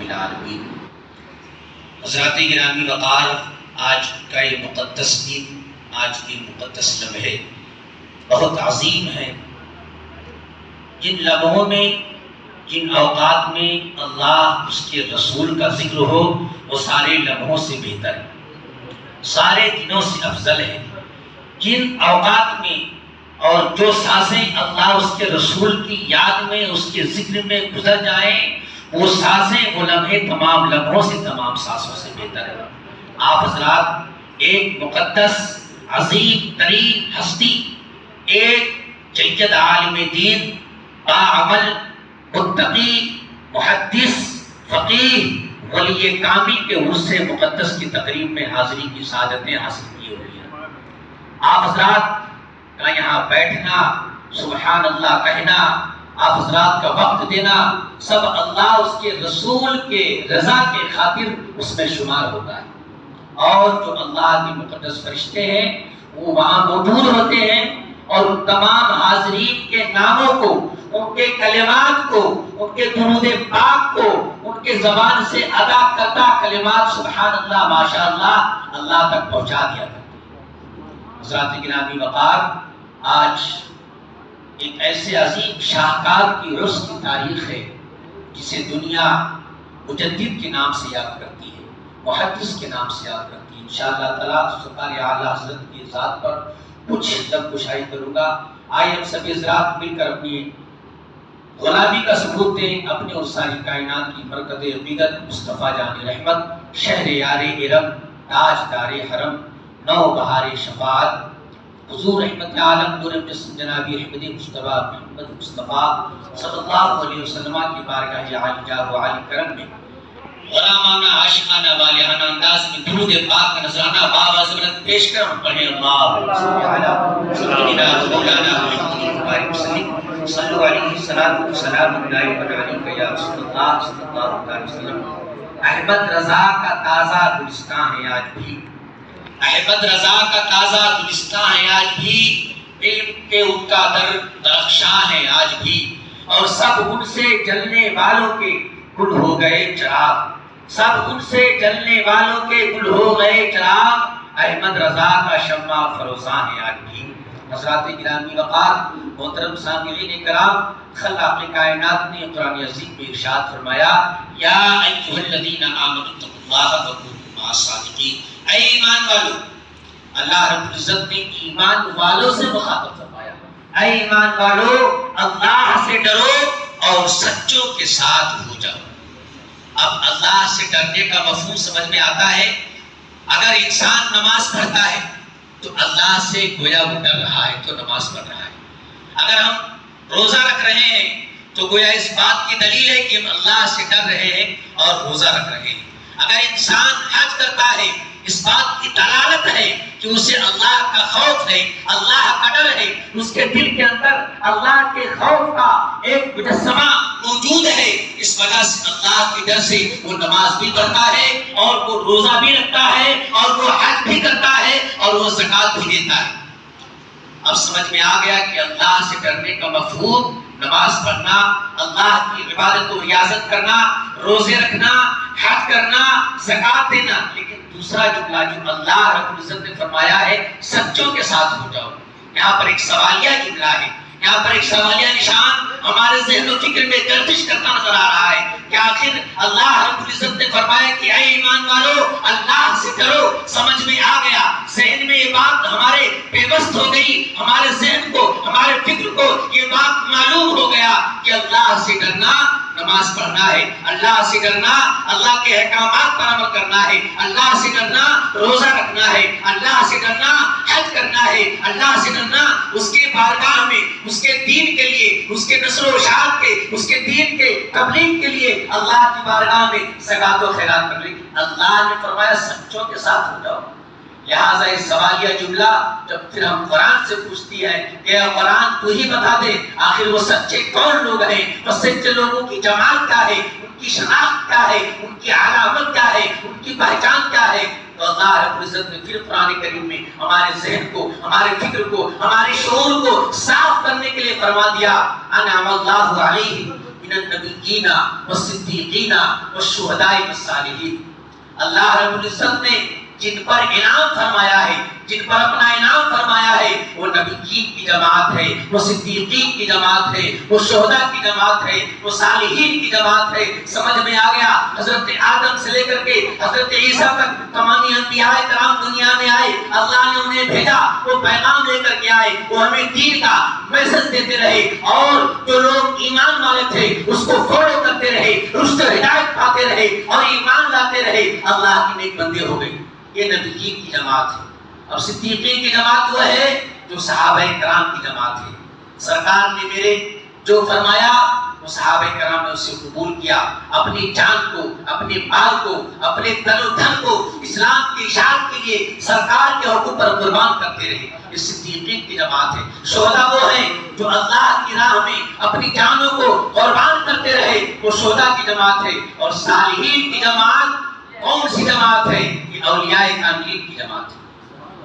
العالمین۔ حضرات گرامی وقار، آج کا یہ مقدس دن، آج کے مقدس لمحے بہت عظیم ہیں۔ جن لمحوں میں، جن اوقات میں اللہ اس کے رسول کا ذکر ہو، وہ سارے لمحوں سے بہتر ہے، سارے دنوں سے افضل ہے۔ جن اوقات میں اور جو سانسیں اللہ اس کے رسول کی یاد میں، اس کے ذکر میں گزر جائیں، وہ سانسیں، وہ لمحے تمام لمحوں سے، تمام سانسوں سے بہتر ہے۔ آپ حضرات ایک مقدس عظیم ترین ہستی، ایک جید عالم دین، باعمل، متقی، محدث، فقیہ، ولی کامل کے عرس مقدس کی تقریب میں حاضری کی سعادتیں حاصل کی ہوئی ہیں۔ آپ حضرات کا یہاں بیٹھنا، سبحان اللہ کہنا، آپ حضرات کا وقت دینا، سب اللہ اس کے رسول کے رضا کے خاطر اس میں شمار ہوتا ہے۔ اور جو اللہ کے مقدس فرشتے ہیں وہ وہاں موجود ہوتے ہیں، اور تمام حاضرین کے ناموں کو، ان کے کلمات کو، ان کے درود پاک کو، ان کے زبان سے ادا کرتا کلمات سبحان اللہ ماشاء اللہ اللہ تک پہنچا دیا کرتے ہیں۔ حضرات گرامی وقار، آج ایک ایسے عظیم شاہکار کی عرس کی تاریخ ہے جسے دنیا مجدد کے نام سے یاد کرتی ہے، محدث کے نام سے یاد کرتی ہے۔ انشاءاللہ تعالیٰ سرکار اعلیٰ حضرت کی ذات پر کچھ لب کشائی کروں گا۔ آئے ہم سب حضرات مل کر اپنی غلامی کا ثبوت دیں، اپنے اور ساری کائنات کی مرکز عقیدت مصطفیٰ جان رحمت، شہر یار ارم، تاج دار حرم، نو بہار شفاعت، حضور رحمت عالم نور جسم جنابی احمد مصطفیٰ محمد مصطفیٰ صلی اللہ علیہ وسلم کی بارگاہ عالی جاہ و عالی کرم میں غلامانہ عاشقانہ والہانہ انداز میں درود پاک کا نذرانہ باوزنت پیش کر ہم پڑھیں اللہم صلی علی سیدنا مولانا محمد وآلہ وسلم صلو علیہ الصلوۃ والسلام علیہ یا رسول اللہ صلی اللہ علیہ وسلم۔ احمد رضا کا تازہ گلستان ہے آج بھی، احمد رضا کا تازہ گلستان ہے آج بھی، علم کے ان کا درخشاں ہے آج بھی، اور سب ان سے جلنے والوں کے گل ہو گئے چراغ، سب ان سے جلنے والوں کے گل ہو گئے چراغ، احمد رضا کا شمع فروزاں ہے آج بھی۔ حضرات گرامی وقار، محترم سامعین کرام، خلاق کائنات نے قرآن عظیم میں ارشاد فرمایا، یا ایھا الذین آمنوا اتقوا اللہ وکونوا مع الصادقین۔ اے ایمان والو، اللہ رب العزت نے ایمان والوں سے مخاطب فرمایا، اے ایمان والو اللہ سے ڈرو اور سچوں کے ساتھ ہو جاؤ۔ اب اللہ سے ڈرنے کا مفہوم سمجھ میں آتا ہے۔ اگر انسان نماز پڑھتا ہے تو اللہ سے گویا وہ ڈر رہا ہے تو نماز پڑھ رہا ہے۔ اگر ہم روزہ رکھ رہے ہیں تو گویا اس بات کی دلیل ہے کہ ہم اللہ سے ڈر رہے ہیں اور روزہ رکھ رہے ہیں۔ اگر انسان حج کرتا ہے، اس بات کی دلالت ہے کہ اسے اللہ کا خوف ہے، اللہ کا ڈر ہے، اس کے دل کے اندر اللہ کے خوف کا ایک مجسمہ موجود ہے۔ اس وجہ سے اللہ کے ڈر سے وہ نماز بھی پڑھتا ہے، اور وہ روزہ بھی رکھتا ہے، اور وہ حج بھی کرتا ہے، اور وہ زکوٰۃ بھی دیتا ہے۔ اب سمجھ میں آ گیا کہ اللہ سے ڈرنے کا مفہوم نماز پڑھنا، اللہ کی عبادت و ریاضت کرنا، روزے رکھنا، حج کرنا، زکوٰۃ دینا۔ لیکن دوسرا جملہ جو اللہ رب العزت نے فرمایا ہے، سچوں کے ساتھ ہو جاؤ، یہاں پر ایک سوالیہ جملہ ہے، یہاں پر ایک سوالیہ نشان ہمارے ذہن و فکر میں گردش کرتا نظر آ رہا ہے کہ آخر اللہ رب العزت نے فرمایا کہ اے ایمان والو اللہ سے ڈرو۔ سمجھ میں آ گیا، ذہن میں یہ بات ہمارے پیوست ہو گئی، ہمارے ذہن کو، ہمارے فکر کو یہ بات معلوم ہو گیا کہ اللہ سے ڈرنا نماز پڑھنا ہے، اللہ سے ڈرنا اللہ کے احکامات پر عمل کرنا ہے، اللہ سے ڈرنا روزہ رکھنا ہے، اللہ سے ڈرنا حج کرنا ہے، اللہ سے ڈرنا اس کے بارگاہ میں، اس کے دین کے لیے، اس کے نشر و اشاعت کے، اس کے دین کے تبلیغ کے لیے اللہ کی بارگاہ میں زکوٰۃ و خیرات کرنے۔ اللہ نے فرمایا سچوں کے ساتھ ہو جاؤ۔ لہٰذا یہ سوالیہ جملہ جب پھر ہم قرآن سے پوچھتی ہے کہ اے قرآن تو ہی بتا دے آخر وہ سچے کون لوگ ہیں، وہ سچے لوگوں کی جمال کیا ہے، ان کی شناخت کیا ہے، ان کی علامت کیا ہے، ان کی پہچان کیا ہے۔ تو اللہ رب العزت نے پھر قرآن کریم میں ہمارے ذہن کو، ہمارے فکر کو، ہمارے شعور کو صاف کرنے کے لیے فرما دیا، انعم اللہ علیہم من النبیین والصدیقین والشہداء والصالحین۔ اللہ رب العزت نے جن پر انعام فرمایا ہے، جن پر اپنا انعام فرمایا ہے، وہ نبیین کی جماعت ہے، وہ صدیقین کی جماعت ہے، وہ شہداء کی جماعت ہے، وہ صالحین کی جماعت ہے۔ سمجھ میں آ گیا؟ حضرت آدم سے لے کر کے حضرت عیسیٰ تک تمام انبیاء کرام دنیا میں آئے، اللہ نے انہیں بھیجا، وہ پیغام لے کر کے آئے، وہ ہمیں دین کا میسج دیتے رہے، اور جو لوگ ایمان والے تھے اس کو فالو کرتے رہے، رشد و ہدایت پاتے رہے اور ایمان لاتے رہے، اللہ کے نیک بندے ہو گئے۔ یہ نبیین کی جماعت ہے۔ اب صدیقین کی جماعت وہ ہے جو صحابہ کرام کی جماعت ہے۔ سرکار نے میرے جو فرمایا وہ صحابہ کرام نے اسے قبول کیا، اپنی جان کو، اپنے مال کو، اپنے تن و دھن کو اسلام کی اشاعت کے لیے سرکار کے حکم پر قربان کرتے رہے۔ یہ صدیقین کی جماعت ہے۔ شہداء وہ ہیں جو اللہ کی راہ میں اپنی جانوں کو قربان کرتے رہے، وہ شہداء کی جماعت ہے۔ اور صالحین کی جماعت کون سی جماعت ہے؟ یہ اولیاء کاملین کی جماعت ہے۔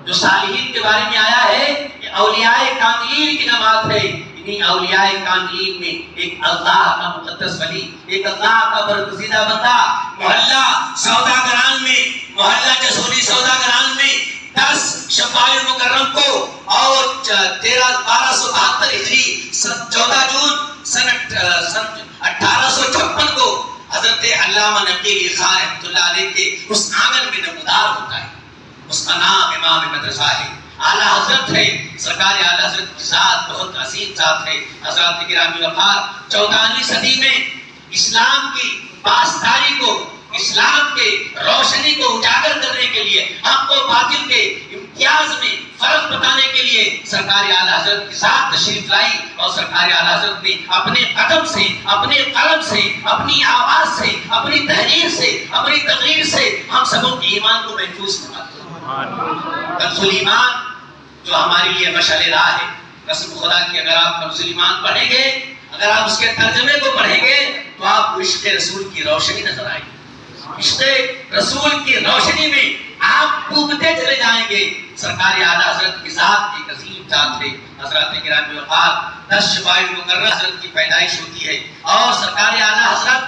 جو صالحین کے بارے میں آیا ہے یہ اولیاء کاملین کی جماعت ہے۔ انہی اولیاء کاملین میں ایک اللہ کا مقدس ولی، ایک اللہ کا برگزیدہ بندہ محلہ سوداگران میں، محلہ جسوری سوداگران میں 10 شوال مکرم کو اور 1272 ہجری 14 جون سن 1856 کو حضرت علامہ نقی علی خان رحمۃ اللہ علیہ کے اس آنگن میں نمودار ہوتا ہے۔ اس کا نام امام مدرسہ ہے، اعلیٰ حضرت ہے۔ سرکار اعلیٰ حضرت کی ذات بہت عظیم ذات ہے۔ حضرات گرامی وقار 14ویں صدی میں اسلام کی پاسداری کو، اسلام کے روشنی کو اجاگر کرنے کے لیے، حق و باطل کے امتیاز میں فرق بتانے کے لیے سرکار اعلیٰ حضرت کی ذات تشریف لائی، اور سرکار اعلیٰ حضرت نے اپنے قدم سے، اپنے قلم سے، اپنی آواز سے، اپنی تحریر سے، اپنی تقریر سے ہم سبوں کے ایمان کو محفوظ فرمایا۔ کنز ایمان جو ہمارے لیے مشعل راہ ہے، قسم خدا کی اگر آپ کنز ایمان پڑھیں گے، اگر آپ اس کے ترجمے کو پڑھیں گے تو آپ کو عشق رسول کی روشنی نظر آئے گی۔ عشق رسول کی روشنی میں آپ ڈوبتے چلے جائیں گے۔ سرکار اعلیٰ حضرت کی ذات ایک عظیم ذات ہے۔ حضرات گرامی وقار 10 شوال مکرم حضرت کی پیدائش ہوتی ہے، اور سرکار اعلیٰ حضرت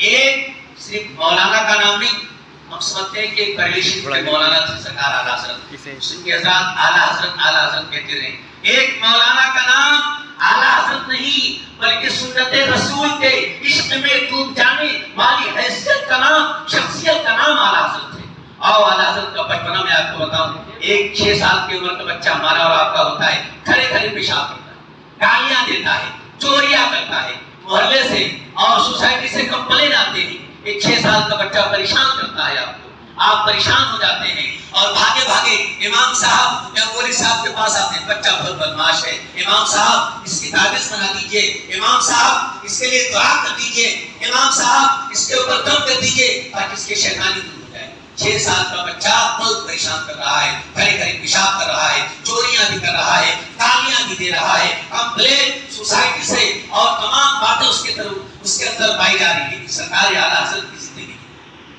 ایک صرف مولانا کا نام نہیں، ہم سمجھتے ہیں کہ ایک پریشن کے مولانا تھے سرکار اعلیٰ حضرت، اس کی حضرات اعلیٰ حضرت کہتے رہے۔ ایک مولانا کا نام اعلیٰ حضرت نہیں بلکہ سنت رسول کے عشق میں ڈوب جانے والی حیثیت کا نام، شخصیت کا نام اعلیٰ حضرت ہے۔ اور اعلیٰ حضرت کا بچپنا میں آپ کو بتاؤں، ایک 6 سال کی عمر کا بچہ ہمارا اور آپ کا ہوتا ہے، کھڑے کھڑے پیشاب کرتا ہے، گالیاں دیتا ہے، چوریاں کرتا ہے، محلے سے اور سوسائٹی سے کمپلین آتے ہیں۔ ایک 6 سال کا بچہ پریشان کرتا ہے آپ کو، آپ پریشان ہو جاتے ہیں اور بھاگے بھاگے امام صاحب یا مولوی صاحب کے پاس آتے ہیں، بچہ بہت بدماش ہے، امام صاحب اس کی تعویذ بنا دیجئے، امام صاحب اس کے لیے دعا کر دیجئے، امام صاحب اس کے اوپر دم کر دیجئے تاکہ اس کی شیطانی دور ہو جائے۔ 6 سال کا بچہ بہت پریشان کر رہا ہے، کھڑے کھڑے پیشاب کر رہا ہے، چوریاں بھی کر رہا ہے، گالیاں بھی دے رہا ہے، کمپلین سوسائٹی سے اور تمام باتیں اس کے اندر پائی جا رہی ہے۔ سرکار اعلیٰ حضرت کی زندگی،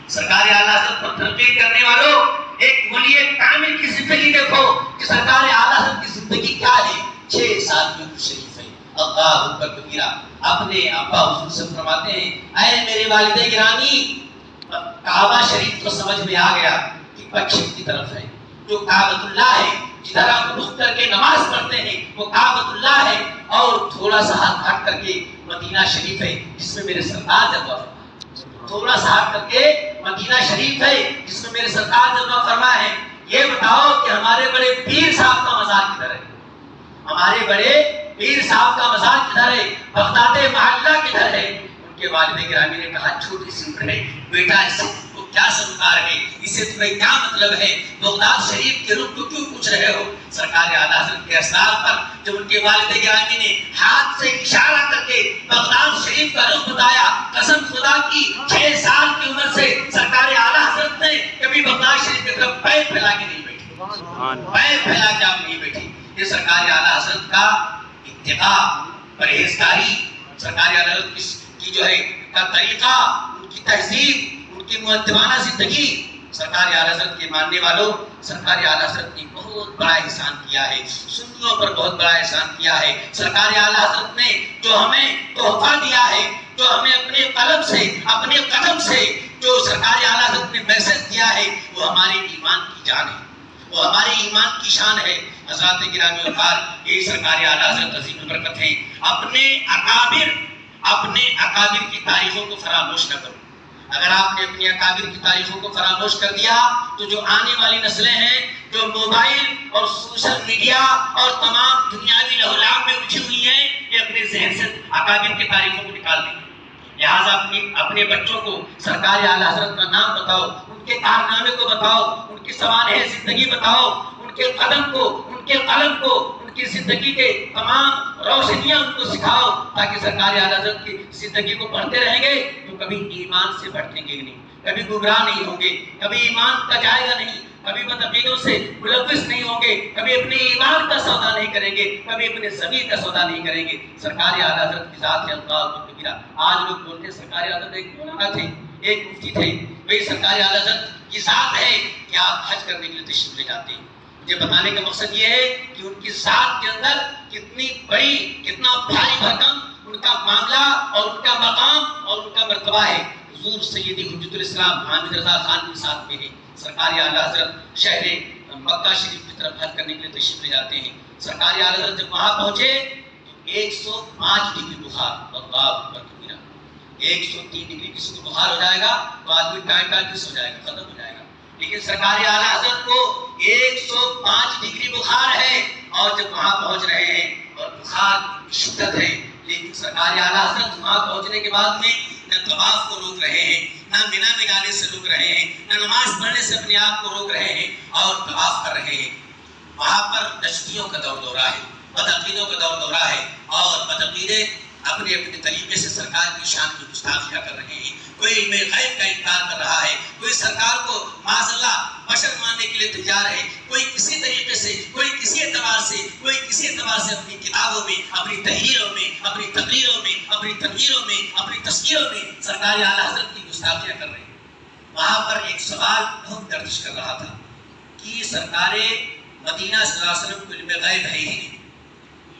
سرکار اعلیٰ حضرت پر تنقید کرنے والوں، ایک ولی کامل کی زندگی دیکھو کہ سرکار اعلیٰ حضرت کی زندگی کیا ہے۔ 6 سال کی عمر شریف ہے، اللہ اکبر کبیرہ۔ اپنے ابا حضور سے فرماتے ہیں، اے میرے والد گرامی، کعبہ شریف تو سمجھ میں آ گیا کہ پچھم کی طرف ہے، جو کعبۃ اللہ ہے، جدھر آپ رخ کر کے نماز پڑھتے ہیں وہ کعبۃ اللہ ہے، اور تھوڑا سا ہاتھ ہٹ کر کے مدینہ شریف ہے جس میں میرے سرکار جلوہ فرمائے، تھوڑا سا ہٹ کر کے مدینہ شریف ہے جس میں میرے سرکار جلوہ فرمائے ہیں۔ یہ بتاؤ کہ ہمارے بڑے پیر صاحب کا مزار کدھر ہے؟ ہمارے بڑے پیر صاحب کا مزار کدھر ہے؟ بغداد محلہ کدھر ہے؟ ان کے والد گرامی نے کہا، چھوٹی سی عمر ہے بیٹا، اس کو کیا سمجھار ہے، اسے تمہیں کیا مطلب ہے، بغداد شریف کے رخ کو کیوں پوچھ رہے ہو؟ سرکار اعلیٰ حضرت کے اسرار پر جب ان کے والد گرامی نے ہاتھ سے اشارہ کر کے بغداد شریف کا رخ بتایا، قسم خدا کی 6 سال کی عمر سے سرکار اعلیٰ حضرت نے کبھی بغداد شریف کی طرف پیر پھیلا کے نہیں بیٹھی، پیر پھیلا کے آپ نہیں بیٹھی۔ یہ سرکار اعلیٰ حضرت کا اتقا، پرہیزگاری، سرکار اعلیٰ حضرت کی جو ہے کا طریقہ، ان کی تہذیب، ان کی مؤدبانہ زندگی، سرکار اعلیٰ حضرت کے ماننے والوں، سرکار اعلیٰ حضرت نے بہت بڑا احسان کیا ہے، سنیوں پر بہت بڑا احسان کیا ہے۔ سرکار اعلیٰ حضرت نے جو ہمیں تحفہ دیا ہے، جو ہمیں اپنے قلم سے اپنے قدم سے جو سرکار اعلیٰ حضرت نے میسج دیا ہے وہ ہمارے ایمان کی جان ہے، وہ ہمارے ایمان کی شان ہے۔ حضرات گرامی وقار، یہی سرکار اعلیٰ حضرت عظیم البرکت ہیں۔ اپنے اکابر کی تاریخوں کو فراموش نہ کرو۔ اگر آپ نے اپنی اکابر کی تاریخوں کو فراموش کر دیا تو جو آنے والی نسلیں ہیں، جو موبائل اور سوشل میڈیا اور تمام دنیاوی لہولاب میں الجھی ہوئی ہیں، یہ اپنے ذہن سے اکابر کی تاریخوں کو نکال دیں گے۔ لہٰذا اپنے بچوں کو سرکار اعلیٰ حضرت کا نام بتاؤ، ان کے کارنامے کو بتاؤ، ان کی سوانح زندگی بتاؤ، ان کے قدم کو، ان کے قلم کو، ان کی زندگی کے تمام روشنیاں ان کو سکھاؤ، تاکہ سرکار اعلیٰ حضرت کی زندگی کو پڑھتے رہیں گے تو کبھی ایمان سے بھٹکیں گے نہیں، کبھی گمراہ نہیں ہوں گے، کبھی ایمان کا جائے گا نہیں، کبھی بدعقیدوں سے ملوث نہیں ہوں گے، کبھی اپنے ایمان کا سودا نہیں کریں گے، کبھی اپنے ضمیر کا سودا نہیں کریں گے۔ سرکار اعلیٰ حضرت کی ذات ہے اللہ کبیرہ۔ آج لوگ بولتے ہیں سرکار اعلیٰ حضرت ایک مولانا تھے، ایک مفتی تھے، وہی سرکار اعلیٰ حضرت کی ذات ہے کہ آپ حج کرنے کے لیے تشریف لے جاتے ہیں۔ مجھے بتانے کا مقصد یہ ہے کہ ان کی ذات کے اندر کتنی بڑی، کتنا بھاری بھرکم ان کا معاملہ اور ان کا مقام اور ان کا مرتبہ ہے۔ حضور سیدی حجت الاسلام حامد رضا خان کے ساتھ میں ہے۔ سرکار اعلیٰ حضرت شہر مکہ شریف کی طرف حج کرنے کے لیے تشریف لے جاتے ہیں۔ سرکار اعلیٰ حضرت جب وہاں پہنچے تو 105 ڈگری بخار، اللہ اکبر کبیرہ، 103 ڈگری کسی کو بخار ہو جائے گا تو آدمی ٹائٹس ہو جائے گا، ختم ہو جائے گا، لیکن سرکار اعلیٰ حضرت کو 105 ڈگری بخار ہے، اور جب وہاں پہنچ رہے ہیں اور بخار کی شدت ہے، لیکن سرکار اعلیٰ حضرت وہاں پہنچنے کے بعد میں نہ طواف کو روک رہے ہیں، نہ مینا میں جانے سے روک رہے ہیں، نہ نماز پڑھنے سے اپنے آپ کو روک رہے ہیں، اور طواف کر رہے ہیں۔ وہاں پر نجدیوں کا دور دورہ ہے، بدعقیدوں کا دور دورہ ہے، اور بدعقیدے اپنے طریقے سے سرکار کی شان کی گستاخیاں کر رہے ہیں۔ کوئی علم غیب کا انکار کر رہا ہے، کوئی سرکار کو معاذ اللہ بشر ماننے کے لیے تیار ہے، کوئی کسی طریقے سے، کوئی کسی اعتبار سے، کوئی کسی اعتبار سے اپنی کتابوں میں، اپنی تحریروں میں، اپنی تقریروں میں، اپنی تنویروں میں، اپنی تذکیروں میں سرکار اعلیٰ حضرت کی گستاخیاں کر رہے ہیں۔ وہاں پر ایک سوال بہت گردش کر رہا تھا کہ سرکار مدینہ صلی اللہ علیہ وسلم کو علم غیب ہے ہی نہیں۔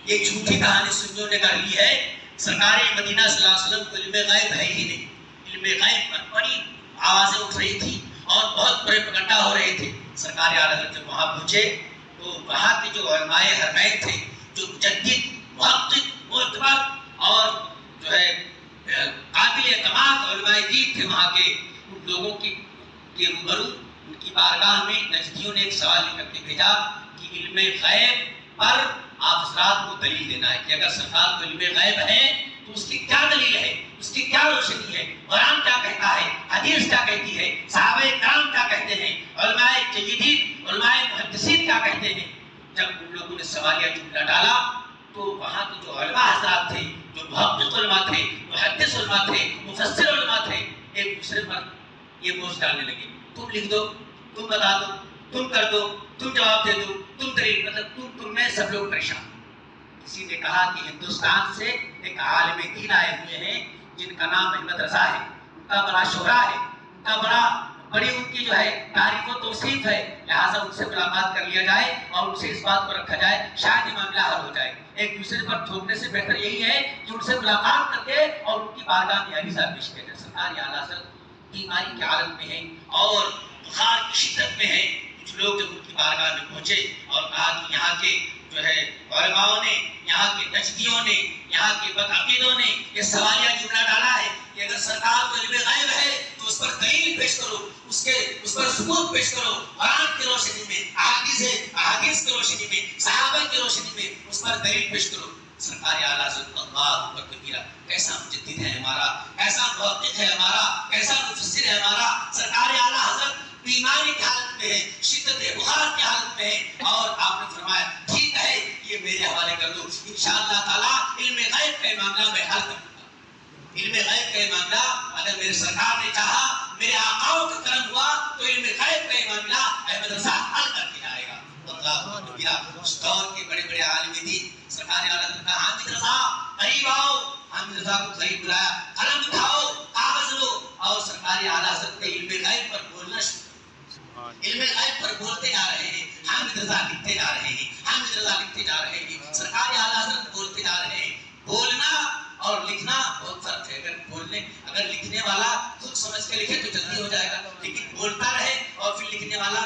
یہ جھوٹی کہانی سنیوں نے کر لی ہے، سرکار مدینہ صلی اللہ علیہ وسلم کو علم غیب ہے ہی نہیں۔ علم غیب پر بڑی آوازیں اٹھ رہی تھی اور بہت بڑے پروپیگنڈا ہو رہے تھے۔ سرکار اعلیٰ حضرت جب وہاں پہنچے تو وہاں کے جو علماء حرمین تھے، جو مجدد، محقق، معتبر اور جو ہے قابل اعتماد علماء دین تھے وہاں کے، ان لوگوں کے روبرو ان کی بارگاہ میں نجدیوں نے ایک سوال لے کر کے بھیجا کہ علم غیب پر آپ حضرات کو دلیل دینا ہے، کہ اگر سرکار کو علم غیب ہے تو اس کی کیا دلیل ہے، اس کی کیا روشنی ہے، قرآن کیا کہتا ہے، حدیث کیا کہتی ہے، صحابہ کرام کیا کہتے ہیں، علماء جیدین، علماء محدثین کیا کہتے ہیں۔ جب ان لوگوں نے سوالیہ جملہ ڈالا تو وہاں کے جو علماء حضرات تھے، جو محقق علماء تھے، محدث علماء تھے، مفسر علماء تھے، ایک دوسرے پر یہ بوجھ ڈالنے لگے، تم لکھ دو، تم بتا دو، تم کر دو، تم جواب دے دو، تم دلیل، مطلب تم میں سب لوگ پریشان۔ کسی نے کہا کہ ہندوستان سے ایک عالم دین آئے ہوئے ہیں جن کا نام احمد رضا ہے، ان کا بڑا شہرہ ہے، ان کا بڑی ان کی جو ہے تعریف و توصیف ہے، لہٰذا ان سے ملاقات کر لیا جائے اور ان سے اس بات کو رکھا جائے، شاید یہ معاملہ حل ہو جائے۔ ایک دوسرے پر تھوپنے سے بہتر یہی ہے کہ ان سے ملاقات کر کے اور ان کی بارگاہ میں عریضہ پیش کیا جائے۔ سرکار اعلیٰ حضرت بیماری کی حالت میں ہیں اور بخار کی شدت میں ہیں۔ کچھ لوگ جب ان کی بارگاہ میں پہنچے اور کہا کہ یہاں کے جو ہے علماء نے، یہاں کے نجدیوں نے، یہاں کے بدعقیدوں نے یہ سوالیہ جملہ ڈالا ہے کہ اگر سرکار کو علم غیب ہے تو اس پر دلیل پیش کرو، اس پر ثبوت پیش کرو، قرآن کی روشنی میں، احادیث کی روشنی میں، صحابہ کی روشنی میں اس پر دلیل پیش کرو۔ سرکار اعلیٰ حضرت اللہ اکبر کبیرہ، کیسا مجدد ہے ہمارا، کیسا محقق ہے ہمارا، کیسا مفسر ہے ہمارا۔ سرکار اعلیٰ حضرت بیماری کی حالت میں ہے، شدت بخار کی حالت میں ہے، اور آپ نے فرمایا ٹھیک ہے یہ میرے حوالے کر دو، انشاءاللہ تعالی علم غیب کا معاملہ میں حل کر دوں گا۔ علم غیب کا معاملہ اگر میرے سرکار نے چاہا، میرے آقاؤں کا کرم ہوا تو علم غیب کا معاملہ احمد رضا حل کر کے جائے گا۔ اس دور کے بڑے بڑے عالم دین سرکار اعلیٰ حضرت کا حامد رضا قریب آؤ، حامد رضا کو قریب بلایا، قلم اٹھاؤ، کاغذ لو، اور سرکار اعلیٰ حضرت نے علم غیب پر بولنا شروع، علم غیب پر بولتے جا رہے ہیں، حامد رضا لکھتے جا رہے ہیں، حامد رضا لکھتے جا رہے ہیں، سرکار اعلیٰ حضرت بولتے جا رہے ہیں۔ بولنا اور لکھنا بہت فرق ہے، اگر اگر لکھنے والا خود سمجھ کے لکھے تو جلدی ہو جائے گا، لیکن بولتا رہے اور پھر لکھنے والا.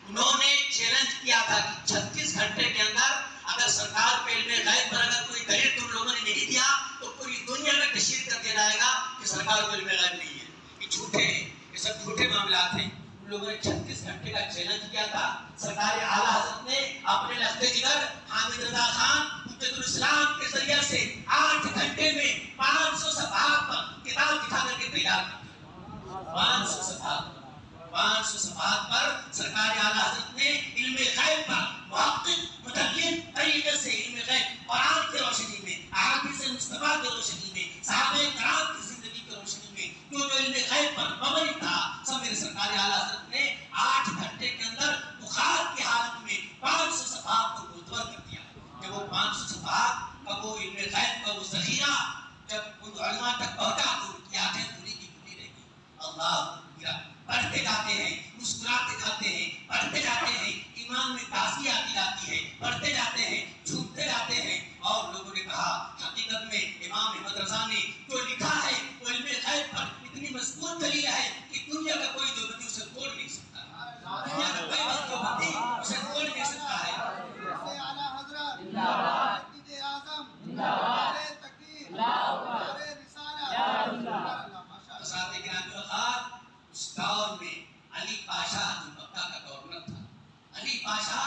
انہوں نے چیلنج کیا تھا کہ 36 گھنٹے کے اندر اگر سرکار پہ علم غیب پر اگر کوئی دلیل تم لوگوں نے نہیں دیا تو پوری دنیا میں تشہیر کر دیا جائے گا کہ سرکار کو علم غیب نہیں ہے. یہ جھوٹے ہیں، یہ سب جھوٹے معاملات ہیں. ان لوگوں نے 36 گھنٹے کا چیلنج کیا تھا. سرکار اعلیٰ حضرت نے اپنے لخت جگر حامد رضا خان حجت الاسلام کے ذریعے سے 8 گھنٹے میں 500 صفحات پر کتاب دکھا کر کے تیار کر دیا. 500 صفحات پر سرکار اعلیٰ حضرت نے علم غیب پر محقق متعلق طریقے سے علم غیب قرآن کی روشنی میں، احادیث مصطفیٰ کی روشنی میں، صحابہ کرام کی زندگی کی روشنی میں جو علم غیب پر مبنی تھا سب میرے سرکار اعلیٰ حضرت نے 8 گھنٹے کے اندر بخار کی حالت میں 500 صفحات کو منتظر کر دیا. کہ وہ 500 صفحات کا وہ علم غیب کا وہ ذخیرہ جب ان علماء تک پہنچا تو ان کی آنکھیں پوری کی پوری رہ گئی. اللہ پڑھتے جاتے ہیں، مسکراتے جاتے ہیں، پڑھتے جاتے ہیں، ایمان میں تازگی آتی جاتی ہے، پڑھتے جاتے ہیں، جھومتے جاتے ہیں. اور لوگوں نے کہا حقیقت میں امام احمد رضا نے جو لکھا ہے وہ علم غیب پر اتنی مضبوط دلیل ہے کہ دنیا کا کوئی دیوبندی اسے توڑ نہیں سکتا. دنیا کا کوئی دیوبندی اسے توڑ نہیں سکتا ہے. اعلیٰ حضرت مسجد اعظم نعرہ تکبیر نعرہ رسالت. اساتذہ گرامی وقار اس دور میں علی پاشا جو مکہ کا گورنر تھا، علی پاشا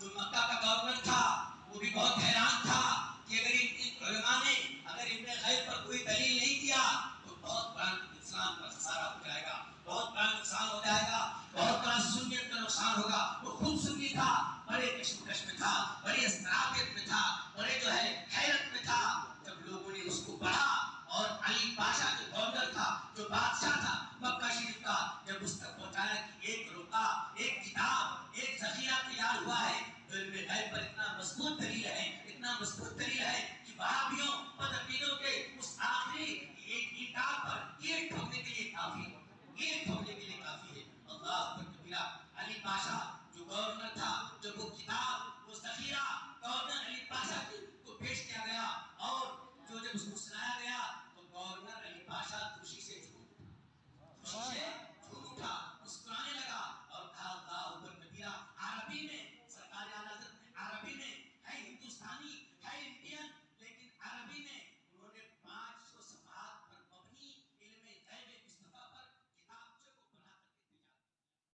جو مکہ کا گورنر تھا وہ بھی بہت حیران تھا کہ اگر ان علماء نے اگر علم غیب پر کوئی دلیل نہیں دیا تو بہت بڑا اسلام کا خسارہ ہو جائے گا، بہت بڑا نقصان ہو جائے گا، بہت بڑا سنیت کا نقصان ہوگا. وہ خود سنی تھا، بڑے کشمکش میں تھا، بڑے استراحت میں تھا، بڑے جو ہے حیرت میں تھا. جب لوگوں نے اس کو پڑھا اور علی پاشا جو گورنر تھا، جو بادشاہ تھا مکہ شریف کا، جب اس تک پہنچایا کہ ایک رقعہ، ایک کتاب، ایک ذخیرہ تیار ہوا ہے جو علم غیب پر اتنا مضبوط دلیل ہے، اتنا مضبوط دلیل ہے کہ وہابیوں